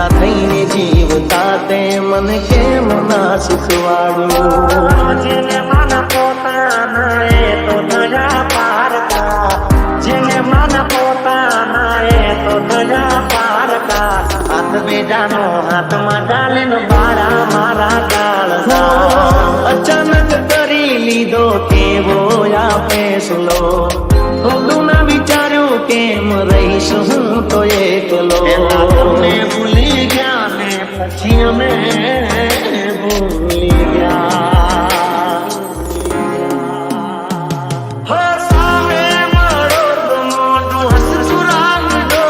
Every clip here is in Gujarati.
થઈને જીવતા તે મને કેમ ના શીખવાડ્યું જેને મન પોતાના એ તો દયા પારકા જેને મન પોતાના એ તો દયા પારકા હાથ બેજાનો હાથમાં ડાલીને બાળા મારા ગાળ અચાનક કરી લીધો કેવો આ ફેસલો થોડું ના વિચાર્યું કેમ રહીશ હું તો એકલો ભૂલી ગયા ને પછી અમે ભૂલી ગયા સામે મળો તો મોટું હસતું રાખજો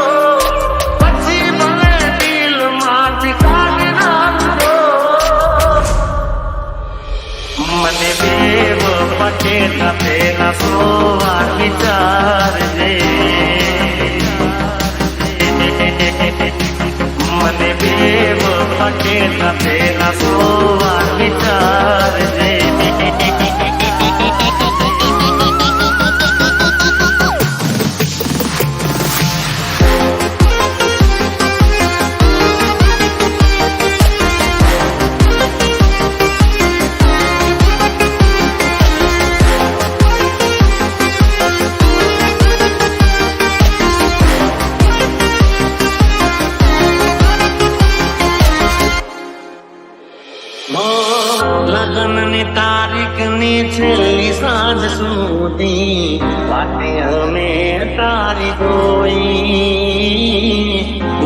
પછી મને દિલમાંથી કાઢી નાખજો મને બેવ પટેલા પેલા 100 વાર વિચારજે મને બેવ પટેલા પેલા 100 વાર વિચારજે લગ્નની તારીખની છેલ્લી સાંજ સુધી વાટે અમે તારી જોઈ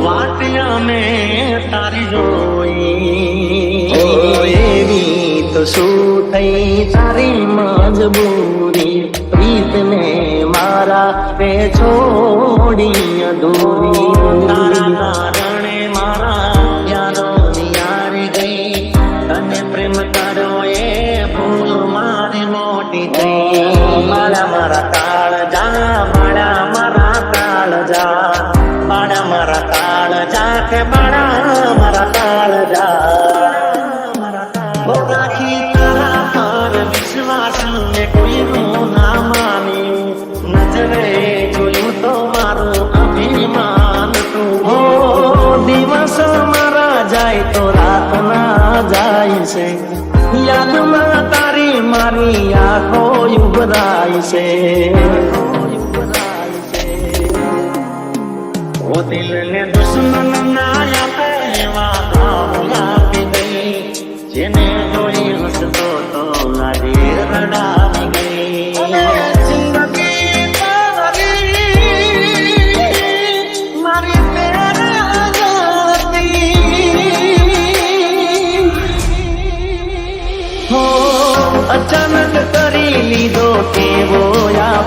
વાટે અમે તારી જોઈ એવી તો શું થઈ તારી મજબૂરી પ્રીતને મારા તે છોડી અધૂરી તારા કારણે મારા યારો યારી ગઈ તને પ્રેમ કર્યો એ ભૂલ મારી મોટી થઈ મારા કાળ જા મારા કાળ જા મારા કાળ જા કે મારા કાળ જા રાખી તારા પર વિશ્વાસ ને કોઈનું ના માન્યું નજરે જોયું તો મારું અભિમાન તું દિવસ મારા જાય તો રાત ના જાય છે યાદમાં તારી મારી આંખો ઉભરાય છે ઓ દિલને દુશ્મન ના આપે એવા ભાવ આપી દઈ જેને જોઈ હસતો તો લાગે રડાવી ગઈ અચાનક કરી લીધો કેવો આ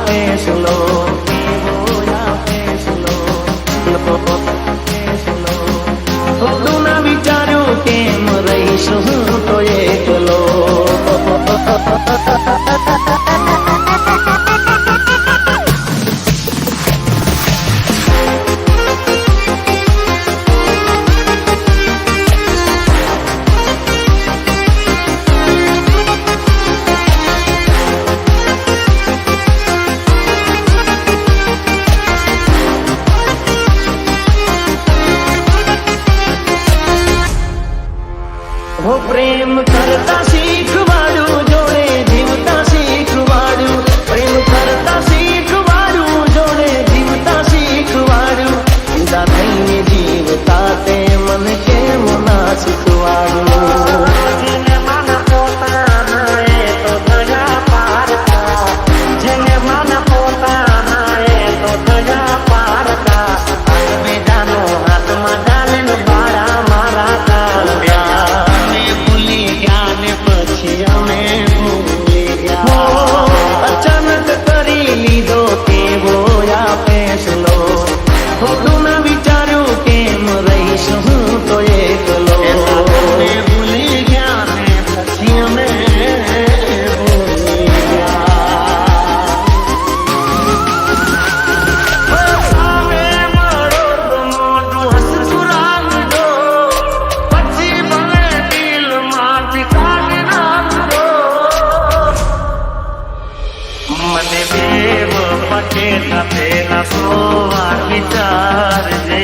પગે થપેલા 100 વાર વિચારજે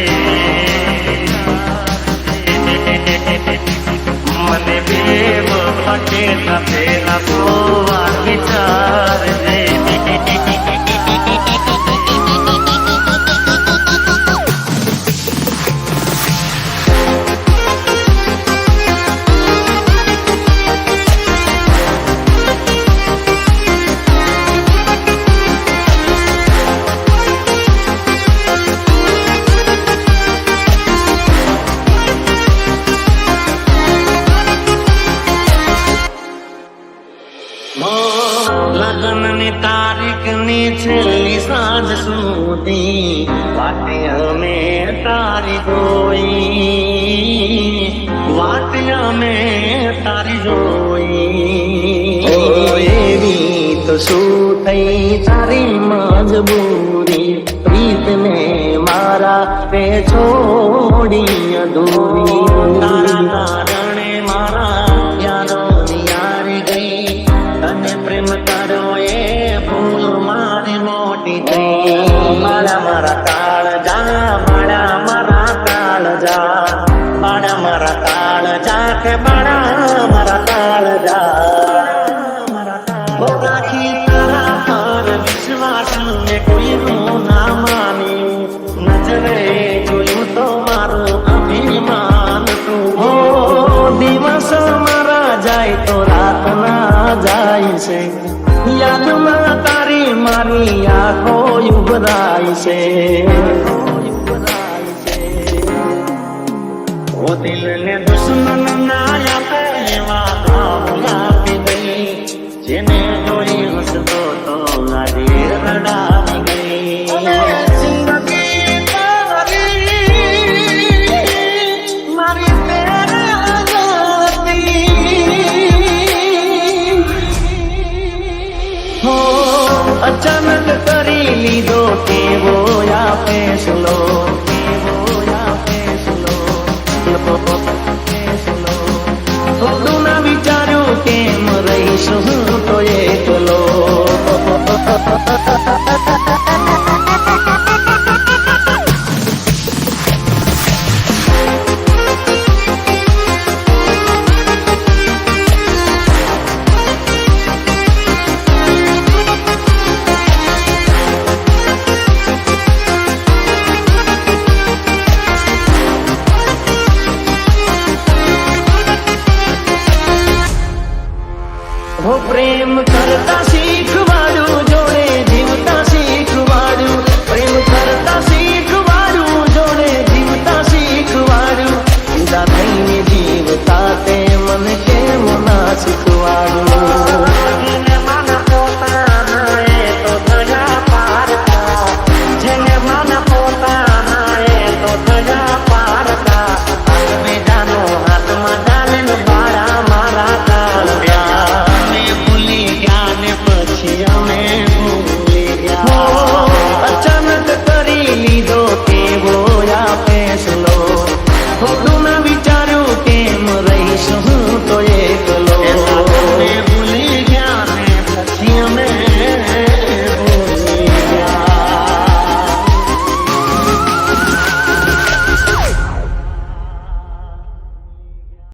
મને બે પગે થપેલા 100 વાર વિચારજે લગ્નની તારીખની છેલ્લી સાંજ સુધી વાતે અમે તારી જોઈ વાતે અમે તારી જોઈ એવી તો શું થઈ તારી મજબૂરી પ્રીતને મારા તે છોડી અધૂરી તારા કારણે મારા યારોની યારી ગઈ તને પ્રેમ કર્યો એ ભૂલ મારી મોટી થઈ મારા કાળજા મારા કાળજા મારા કાળજા કે મારા કાળજા રાખી તારા પર વિશ્વાસ ને કોઈનું ના માન્યું નજરે જોયું તો મારું અભિમાન તું હો દિવસ મારા જાય તો રાત ના જાય છે યાદમાં તારી મારી આંખો ઉભરાય છે ઓ દિલને દુશ્મન ના આપે એવા ભાવ આપી ગઈ જેને જોઈ હસતો તો આજે રડાવી ગઈ જિંદગી મારી હો અચાનક કરી લીધો કેવો આ ફેસલો થોડું ના વિચાર્યું કેમ રહીશું તો એકલો